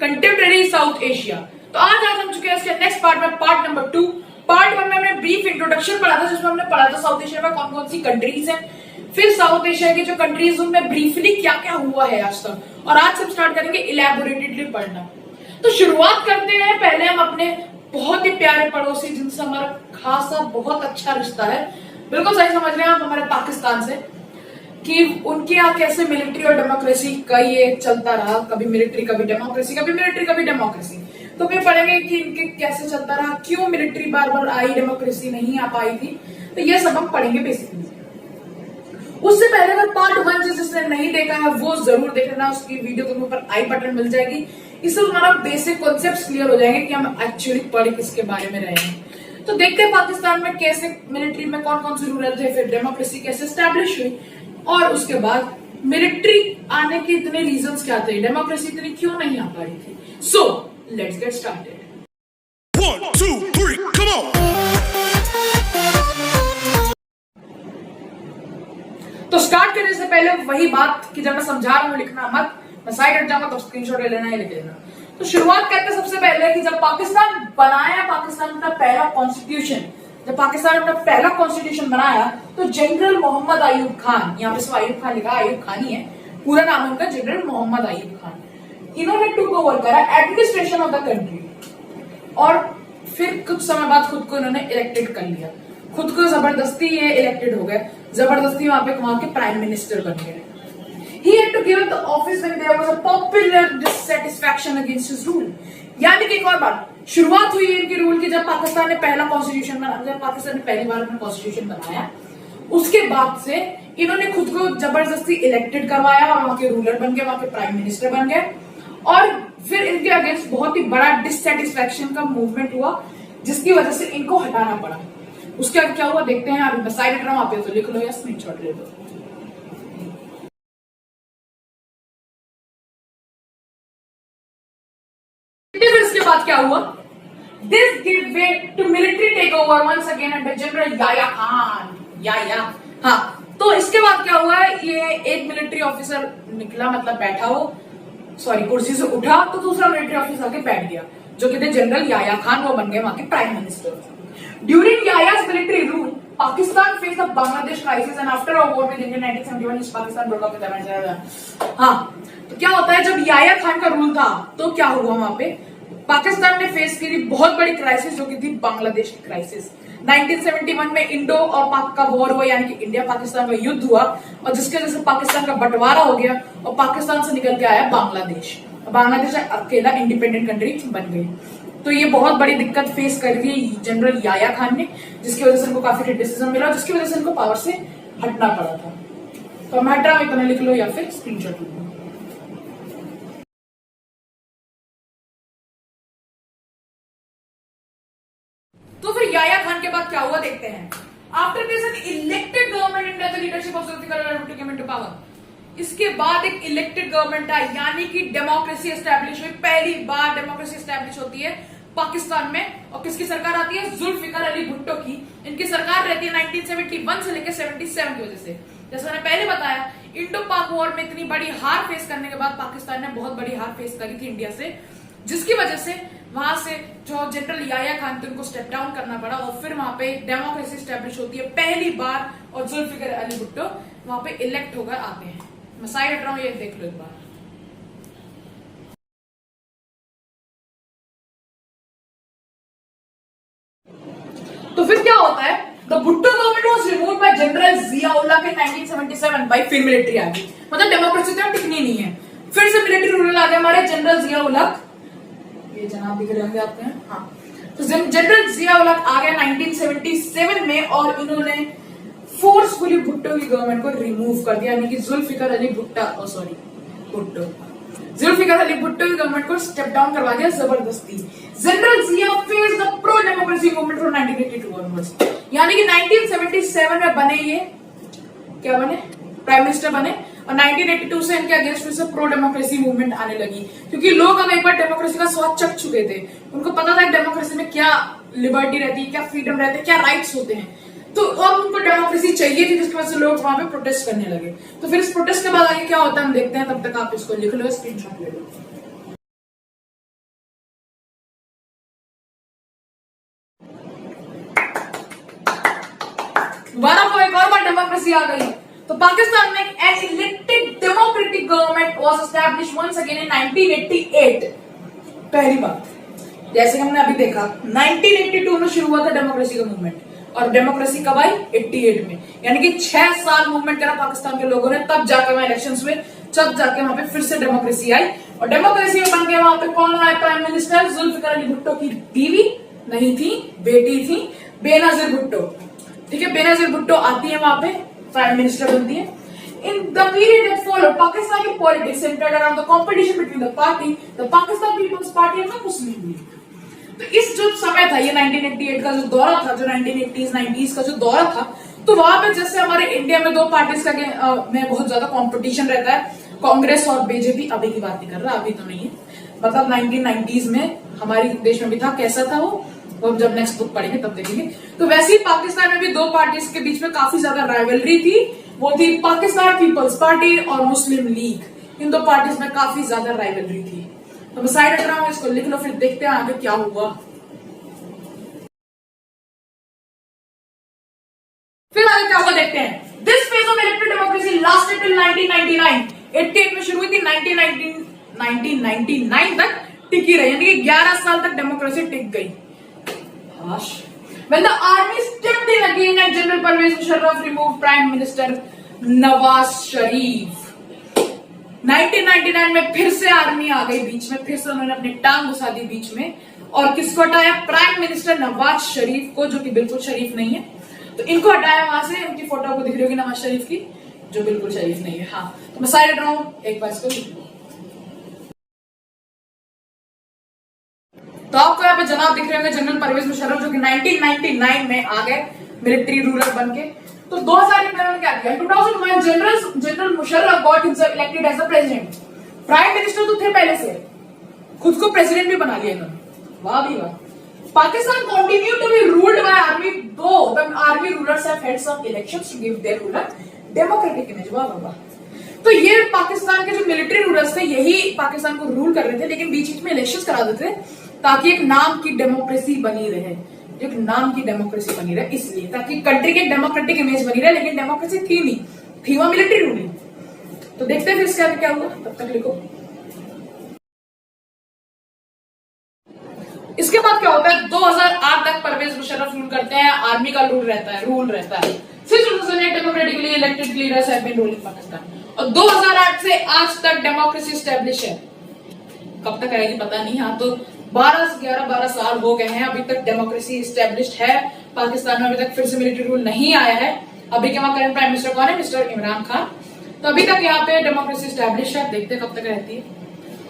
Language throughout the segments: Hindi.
Contemporary south Asia. तो आज हम चुके हैं इसके नेक्स्ट पार्ट में, पार्ट नंबर 2। पार्ट 1 में हमने ब्रीफ इंट्रोडक्शन पढ़ा था, जिसमें हमने पढ़ा था साउथ एशिया में कौन कौन सी कंट्रीज हैं, फिर साउथ एशिया की जो कंट्रीज उनमें ब्रीफली क्या क्या हुआ है आज तक, और आज से स्टार्ट करेंगे इलैबोरेटेडली पढ़ना। तो शुरुआत करते हैं पहले हम अपने बहुत ही प्यारे पड़ोसी जिनसे हमारा खासा बहुत अच्छा रिश्ता है, बिल्कुल सही समझ रहे हैं आप, हमारे पाकिस्तान से, कि उनके यहाँ कैसे मिलिट्री और डेमोक्रेसी का ये चलता रहा, कभी मिलिट्री कभी डेमोक्रेसी, कभी मिलिट्री कभी डेमोक्रेसी। तो फिर पढ़ेंगे कि इनके कैसे चलता रहा, क्यों मिलिट्री बार बार आई, डेमोक्रेसी नहीं आ पाई थी। तो ये सब हम पढ़ेंगे बेसिकली। उससे पहले अगर पार्ट 1 जिसने नहीं देखा है वो जरूर देख लेना, उसकी वीडियो को ऊपर आई बटन मिल जाएगी। इससे हमारा बेसिक कॉन्सेप्ट क्लियर हो जाएंगे कि हम एक्चुअली पढ़ किसके बारे में रहे हैं। तो देखते हैं पाकिस्तान में कैसे मिलिट्री में कौन कौन से रूल थे, फिर डेमोक्रेसी कैसे स्टैब्लिश हुई, और उसके बाद मिलिट्री आने के इतने रीजंस क्या थे, डेमोक्रेसी इतनी क्यों नहीं आ पा रही थी। So let's get started. 1 2 3 come on। तो स्टार्ट करने से पहले वही बात कि जब मैं समझा रहा हूं लिखना मत, मैं साइड हट जाऊंगा तो स्क्रीनशॉट ले लेना, लिख लेना। तो शुरुआत करते सबसे पहले कि जब पाकिस्तान बनाया, पाकिस्तान अपना पहला कॉन्स्टिट्यूशन, जब पाकिस्तान अपना पहला कॉन्स्टिट्यूशन बनाया तो जनरल मोहम्मद अयूब खान, यहाँ पे सिर्फ अयूब खान लिखा, अयूब खान ही है, पूरा नाम है उनका जनरल मोहम्मद अयूब खान, इन्होंने टूक ओवर करा एडमिनिस्ट्रेशन ऑफ द कंट्री, और फिर कुछ समय बाद खुद को इन्होंने इलेक्टेड कर लिया, खुद को जबरदस्ती ये इलेक्टेड हो गए, जबरदस्ती वहां के प्राइम मिनिस्टर बन गए। He had to give up the office when there was a popular dissatisfaction against his rule। यानी कि एक और बात, शुरुआत हुई इनके रूल की जब पाकिस्तान ने पहला कॉन्स्टिट्यूशन बनाया, जब पाकिस्तान ने पहली बार अपना कॉन्स्टिट्यूशन बनाया, उसके बाद से इन्होंने खुद को जबरदस्ती इलेक्टेड करवाया और वहां के रूलर बन गए, वहां के प्राइम मिनिस्टर बन गए, और फिर इनके अगेंस्ट बहुत ही बड़ा डिससेटिस्फैक्शन का मूवमेंट हुआ, जिसकी वजह से इनको हटाना पड़ा। उसके बाद क्या हुआ देखते हैं, अभी मैं साइड हट रहा हूं, आप तो लिख लो या स्क्रीनशॉट ले लो। फिर इसके बाद क्या हुआ, this give way to military take over once again under general Yahya Khan. हाँ, तो इसके बाद क्या हुआ, ये एक मिलिट्री ऑफिसर निकला, मतलब बैठा हो, सॉरी कुर्सी से उठा तो दूसरा मिलिट्री ऑफिसर आके बैठ गया, जो कि थे जनरल याया खान, वो बन गए वहां के prime minister. During Yahya's military rule, Pakistan faced the Bangladesh crisis and after a war with India in 1971, East Pakistan broke up with Afghanistan। हाँ, तो क्या होता है, जब याया खान का रूल था तो क्या हुआ, वहां पे पाकिस्तान ने फेस की बहुत बड़ी क्राइसिस, जो कि थी बांग्लादेश की क्राइसिस। 1971 में इंडो और पाक का वॉर हुआ, यानी कि इंडिया पाकिस्तान का युद्ध हुआ, और जिसके वजह से पाकिस्तान का बंटवारा हो गया और पाकिस्तान से निकल के आया बांग्लादेश। बांग्लादेश अकेला इंडिपेंडेंट कंट्री बन गई। तो ये बहुत बड़ी दिक्कत फेस कर रही है जनरल याया खान ने, जिसकी वजह से इनको काफी क्रिटिसिज्म मिला, जिसकी वजह से इनको पावर से हटना पड़ा था। तो मैं हट रहा हूं, इतना लिख लो या फिर स्क्रीनशॉट लो। तो फिर याया खान के बाद क्या हुआ देखते हैं। After this an elected government under the leadership of Zulfikar Bhutto came into power. इसके बाद एक इलेक्टेड गवर्नमेंट आई, यानी कि डेमोक्रेसी एस्टैब्लिश हुई, पहली बार डेमोक्रेसी एस्टैब्लिश होती है पाकिस्तान में। और किसकी सरकार आती है, जुल्फिकार अली भुट्टो की। इनकी सरकार रहती है 1971 से लेकर 77 की वजह से। जैसे मैंने पहले बताया, इंडो पाक वॉर में इतनी बड़ी हार फेस करने के बाद पाकिस्तान ने बहुत बड़ी हार फेस करी थी इंडिया से, जिसकी वजह से वहां से जो जनरल याया खान थे उनको स्टेप डाउन करना पड़ा, और फिर वहां पे डेमोक्रेसी एस्टैब्लिश होती है पहली बार, और जुल्फिकार अली भुट्टो वहां पे इलेक्ट होकर आते हैं। मैं साइड हट रहा हूं, ये देख लो एक बार। तो फिर क्या होता है, the Bhutto government was removed by general Ziaullah के 1977 बाय, फिर मिलिट्री आ गई, मतलब डेमोक्रेसी तो टिकनी नहीं है, फिर से मिलिट्री रूल आ गए हमारे जनरल जियाउल्लाह, ये जनाब दिख रहे होंगे आपके, हाँ, तो जनरल जियाउल्लाह आ गए 1977 में, और इन्होंने फोर्सफुली भुट्टो की गवर्नमेंट को रिमूव कर दिया, यानी कि जुल्फिकार अली भुट्टो की गवर्नमेंट को स्टेप डाउन करवा दिया जबरदस्ती। General Zia face the pro democracy movement from 1982 onwards, यानी कि 1977 में बने, ये क्या बने, प्राइम मिनिस्टर बने, और 1982 से इनके अगेंस्ट फिर से प्रो डेमोक्रेसी मूवमेंट आने लगी, क्योंकि लोग अब एक बार डेमोक्रेसी का स्वाद चख चुके थे। उनको पता था डेमोक्रेसी में क्या लिबर्टी रहती है, क्या फ्रीडम रहती है, क्या राइट्स होते हैं, तो अब उनको डेमोक्रेसी चाहिए थी, जिसकी वजह से लोग वहां पे प्रोटेस्ट करने लगे। तो फिर इस प्रोटेस्ट के बाद आगे क्या होता है हम देखते हैं, तब तक आप इसको लिख लो, स्क्रीनशॉट ले लो। दोबारा को एक और बार डेमोक्रेसी आ गई। तो पाकिस्तान में an elected democratic government was established once again in 1988। पहली बात, जैसे हमने अभी देखा 1982 में शुरू हुआ था डेमोक्रेसी का मूवमेंट, और डेमोक्रेसी कब आई? 88 में, यानी कि 6 साल मूवमेंट करा पाकिस्तान के लोगों ने, तब जाके वहां इलेक्शंस हुए, तब जाके वहां पे फिर से डेमोक्रेसी आई। और डेमोक्रेसी में बन के वहां पे कौन आया प्राइम मिनिस्टर? जुल्फिकार अली भुट्टो की बीवी नहीं थी, बेटी थी, बेनजीर भुट्टो। ठीक है, बेनजीर भुट्टो आती है वहां पे, प्राइम मिनिस्टर बनती है। In the period that followed, Pakistani politics centered around the competition between the party, the Pakistan People's Party and the Muslim League. तो इस जो समय था, ये 1988 का जो दौरा था, जो 1980s 90s का जो दौरा था, तो वहां पे जैसे हमारे इंडिया में दो पार्टीज का में बहुत ज्यादा कंपटीशन रहता है, कांग्रेस और बीजेपी। अभी की बात नहीं कर रहा, अभी तो नहीं है, मतलब 1990s में हमारे देश में भी था। कैसा था वो हम जब नेक्स्ट बुक पढ़ेंगे तब देखेंगे। तो वैसे ही पाकिस्तान में भी दो पार्टीज के बीच में काफी ज्यादा राइवलरी थी, वो थी पाकिस्तान पीपल्स पार्टी और मुस्लिम लीग। इन दो पार्टीज में काफी ज्यादा राइवलरी थी। तो मैं साइड हट रहा हूं, इसको लिख लो, फिर देखते हैं आगे क्या हुआ। फिर आगे क्या हुआ देखते हैं। This phase of elected democracy lasted till 1999। 88 में शुरू हुई थी, 1999 तक टिकी रही, यानी कि 11 साल तक डेमोक्रेसी टिक गई। When the army stepped in again and General Pervez Musharraf removed Prime Minister Nawaz Sharif। 1999 में फिर से आर्मी आ गई बीच में, फिर से उन्होंने अपनी टांग घुसा दी बीच में, और किसको हटाया? प्राइम मिनिस्टर नवाज शरीफ को, जो कि बिल्कुल शरीफ नहीं है। तो इनको हटाया वहां से। उनकी फोटो को दिख रही होगी नवाज शरीफ की, जो बिल्कुल शरीफ नहीं है। हाँ, तो मैं साइड हट रहा हूं, एक बार इसको लिख लो। तो आपको यहाँ पे जनाब दिख रहे होंगे जनरल परवेज मुशर्रफ, जो कि 1999 में आ गए मिलिट्री रूलर बन के। तो 2000 में उन्होंने क्या किया? 2001 general Musharraf got himself elected as the president. Prime minister तो थे पहले से, खुद को प्रेसिडेंट भी बना लिया इन्होंने। वाह भी वाह। Pakistan continue to be ruled by army, though the army rulers have had some elections to give their ruler democratic image. वाह वाह। तो ये पाकिस्तान के जो मिलिट्री रूलर्स थे, यही पाकिस्तान को रूल कर रहे थे, लेकिन बीच बीच में इलेक्शंस करा देते ताकि एक नाम की डेमोक्रेसी बनी रहे, एक नाम की डेमोक्रेसी बनी रहे, इसलिए ताकि कंट्री की डेमोक्रेटिक इमेज बनी रहे। लेकिन डेमोक्रेसी थी नहीं, थी वहां मिलिट्री रूलिंग। तो देखते हैं फिर इसके आगे क्या हुआ, तब तक लिखो। इसके बाद क्या होता है? 2008 तक परवेज मुशर्रफ रूल करते हैं, आर्मी का रूल रहता है। Since 2008 democratically elected leaders have been ruling Pakistan, और 2008 से आज तक डेमोक्रेसी स्टैब्लिश है। कब तक आएगी पता नहीं। हाँ, तो 12 साल हो गए हैं, अभी तक डेमोक्रेसी स्टैब्लिश्ड है पाकिस्तान में। अभी तक फिर से मिलिट्री रूल नहीं आया है। अभी के वहां करंट प्राइम मिनिस्टर कौन है? मिस्टर इमरान खान। तो अभी तक यहाँ पे डेमोक्रेसी स्टैब्लिश है, देखते हैं कब तक रहती है।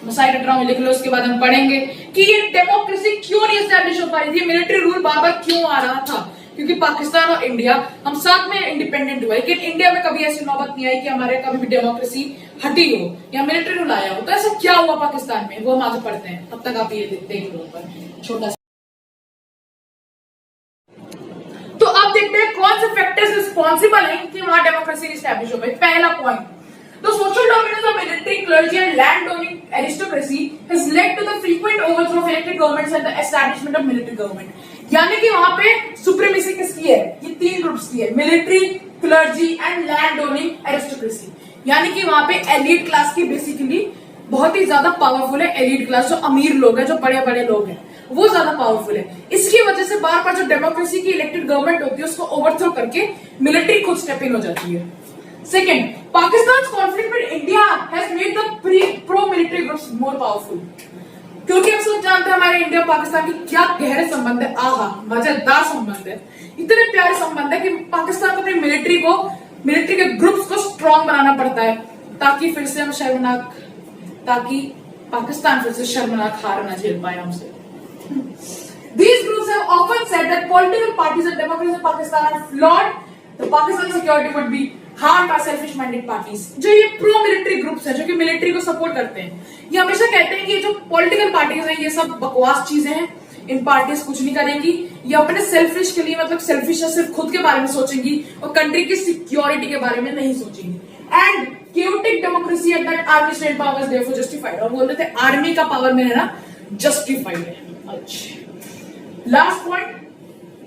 मैं साइड हट रहा हूं, लिख लो। उसके बाद हम पढ़ेंगे कि ये डेमोक्रेसी क्यों नहीं स्टैब्लिश हो पा रही थी, मिलिट्री रूल बार बार क्यों आ रहा था। क्योंकि पाकिस्तान और इंडिया हम साथ में इंडिपेंडेंट हुए, लेकिन इंडिया में कभी ऐसी नौबत नहीं आई कि हमारे कभी भी डेमोक्रेसी हटी हो या मिलिट्री रूल आया हो। तो ऐसा क्या हुआ पाकिस्तान में, वो हम आगे पढ़ते हैं। तब तक आप ये देख लो ऊपर छोटा सा। तो अब देखते हैं कौन से फैक्टर्स रिस्पॉन्सिबल हैं कि वहां डेमोक्रेसी स्टैब्लिश हो गई। पहला point, the social dominance of military, clergy and land-owning aristocracy has led to the frequent overthrow of elected governments and the establishment of military government। यानी कि वहां पे सुप्रीमेसी किसकी है? ये तीन ग्रुप्स की है, military, clergy and land owning aristocracy. यानी कि वहां पे एलीट क्लास की बेसिकली बहुत ही ज्यादा पावरफुल है। एलीट क्लास जो अमीर लोग हैं, जो बड़े बड़े लोग हैं, वो ज्यादा पावरफुल है। इसकी वजह से बार बार जो डेमोक्रेसी की इलेक्टेड गवर्नमेंट होती है उसको ओवरथ्रो करके मिलिट्री खुद स्टेप इन हो जाती है। Second, Pakistan's conflict with India has made the pro-military groups more powerful। क्योंकि हम सब जानते हैं हमारे इंडिया पाकिस्तान की क्या गहरे संबंध है। आहा, मजेदार संबंध है, इतने प्यारे संबंध है कि पाकिस्तान को अपनी मिलिट्री के ग्रुप्स को स्ट्रांग बनाना पड़ता है ताकि फिर से हम ताकि पाकिस्तान फिर से शर्मनाक हार न झेल पाए हमसे। These groups have often said that political parties and democracy in Pakistan are flawed. The Pakistan security would be harmed by selfish minded parties। जो ये प्रो मिलिट्री ग्रुप्स है, जो कि मिलिट्री को सपोर्ट करते हैं, ये हमेशा कहते हैं कि ये जो पॉलिटिकल पार्टीज हैं ये सब बकवास चीजें हैं, इन पार्टीज कुछ नहीं करेंगी, ये अपने सेल्फिश के लिए, मतलब सेल्फिश सिर्फ खुद के बारे में सोचेंगी और कंट्री की सिक्योरिटी के बारे में नहीं सोचेंगी। And chaotic democracy and that army state power is therefore justified। और बोलते थे आर्मी का पावर में रहना जस्टिफाइड है। अच्छा, last point,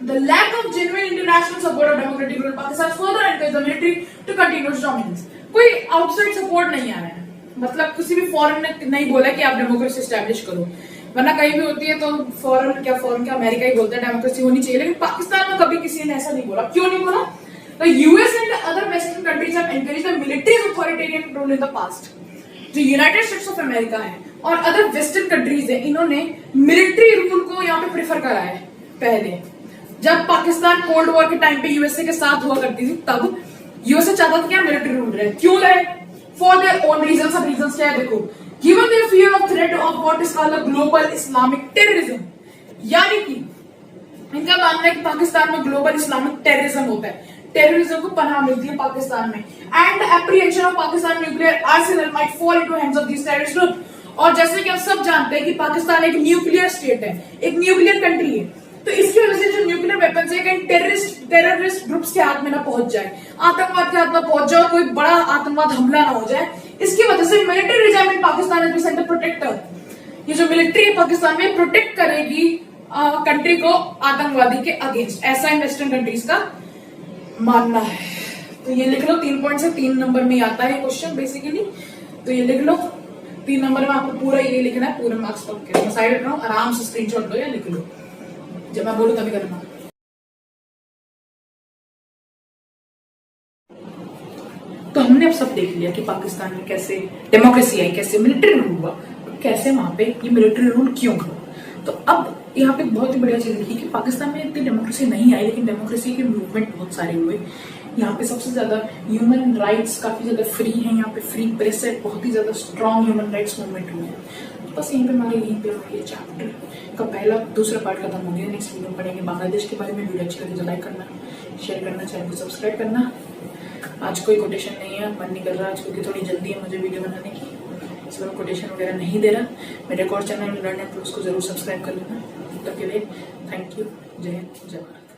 The lack of genuine international support of democratic rule Pakistan further encouraged the military to continue its dominance. कोई आउटसाइड सपोर्ट नहीं आ रहा है, मतलब किसी भी फॉरेन ने नहीं बोला कि आप डेमोक्रेसी एस्टैब्लिश करो, वरना कहीं भी होती है तो फॉरेन क्या अमेरिका ही बोलता है डेमोक्रेसी होनी चाहिए, लेकिन पाकिस्तान में कभी किसी ने ऐसा नहीं बोला। क्यों नहीं बोला? The US and other Western countries have encouraged the military's authoritarian rule in the past. जो यूनाइटेड स्टेट्स ऑफ अमेरिका है और अदर वेस्टर्न कंट्रीज है, इन्होंने मिलिट्री रूल को यहाँ पे प्रेफर करा है। पहले जब पाकिस्तान कोल्ड वॉर के टाइम पे यूएसए के साथ हुआ करती थी, तब यूएसए चाहता था कि मिलिट्री रूल रहे। क्यों रहे? For their own reasons. अब रीजंस क्या है देखो, given their fear of threat of what is called global Islamic terrorism, यानी कि इनका मानना है कि पाकिस्तान में ग्लोबल इस्लामिक टेररिज्म होता है, टेररिज्म को पनाह मिलती है पाकिस्तान में, and apprehension of Pakistan nuclear Arsenal might fall into hands of this terrorist group. और जैसे कि हम सब जानते हैं कि पाकिस्तान एक न्यूक्लियर स्टेट है, एक न्यूक्लियर कंट्री है, तो इसकी वजह से जो न्यूक्लियर वेपन्स है कहीं टेररिस्ट ग्रुप्स के हाथ में ना पहुंच जाए, आतंकवाद के हाथ में पहुंच जाए, कोई बड़ा आतंकवाद हमला ना हो जाए। इसकी वजह से military regime in Pakistan is center protector, ये जो मिलिट्री है पाकिस्तान में प्रोटेक्ट करेगी कंट्री को आतंकवादी के अगेंस्ट, ऐसा इन वेस्टर्न कंट्रीज का मानना है। तो ये लिख लो, 3 पॉइंट से 3 नंबर में आता है क्वेश्चन बेसिकली, तो ये लिख लो 3 नंबर में आपको पूरा ये लिखना है, पूरे मार्क्स पक्के। मैं साइड रख रहा हूँ, आराम से स्क्रीनशॉट लो या लिख लो, जब मैं बोलूं तभी करना। तो हमने अब सब देख लिया कि पाकिस्तान में कैसे डेमोक्रेसी आई, कैसे मिलिट्री रूल हुआ, कैसे वहां पे ये मिलिट्री रूल क्यों हुआ। तो अब यहाँ पे बहुत ही बढ़िया चीज लिखी कि पाकिस्तान में इतनी डेमोक्रेसी नहीं आई, लेकिन डेमोक्रेसी के मूवमेंट बहुत सारे हुए। यहाँ पे सबसे ज्यादा ह्यूमन राइट्स काफी ज्यादा फ्री है, यहाँ पे फ्री प्रेस है, बहुत ही ज्यादा स्ट्रॉन्ग ह्यूमन राइट्स मूवमेंट हुए हैं। तो बस यहीं पे हमारे ये चैप्टर का दूसरा पार्ट खत्म हो गया। नेक्स्ट वीडियो में पढ़ेंगे बांग्लादेश के बारे में। वीडियो अच्छी लगी तो लाइक करना, शेयर करना, चैनल को सब्सक्राइब करना। आज कोई कोटेशन नहीं है, मन नहीं कर रहा आज, क्योंकि थोड़ी जल्दी है मुझे वीडियो बनाने की, इसलिए मैं कोटेशन वगैरह नहीं दे रहा। मेरे और चैनल लर्न एंड प्रो को जरूर सब्सक्राइब कर लेना। तब के लिए थैंक यू। जय हिंद, जय भारत।